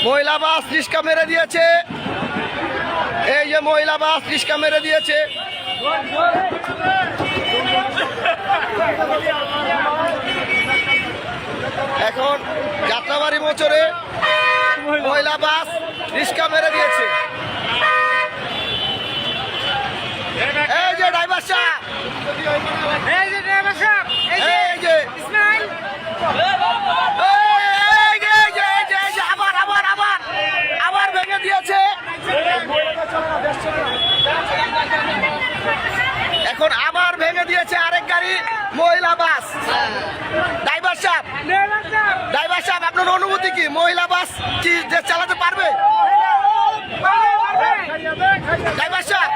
মহিলা বাস রিস্কা মেরে দিয়েছে। এই যে মহিলা বাস রিস্কা মেরে দিয়েছে। এখন যাত্রাবাড়ি মোচরে মহিলা বাস রিস্কা মেরে দিয়েছে। এই যে ড্রাইভার সাহেব, এই যে আবার ভেঙে দিয়েছে। এখন আবার ভেঙে দিয়েছে আরেক গাড়ি মহিলা বাস। ড্রাইভার সাহেব আপনার অনুভূতি কি? মহিলা বাস কি যে চালাতে পারবে? ড্রাইভার সাহেব,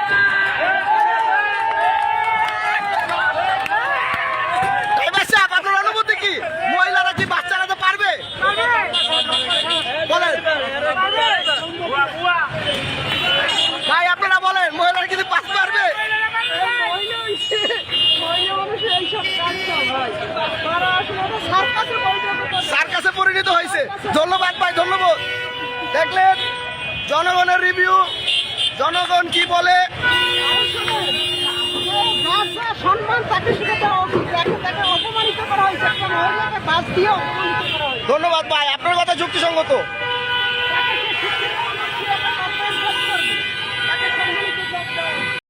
আপনার অনুভূতি কি? মহিলারা কি বাস চালাতে পারবে? বলেন ভাই, আপনারা বলেন মহিলারা কি বাস পারবে? সার্কাসে পরিণত হয়েছে। ধন্যবাদ ভাই, ধন্যবাদ। দেখলেন জনগণের রিভিউ, জনগণ কি বলে। ধন্যবাদ ভাই, আপনার কথা যুক্তিসঙ্গত।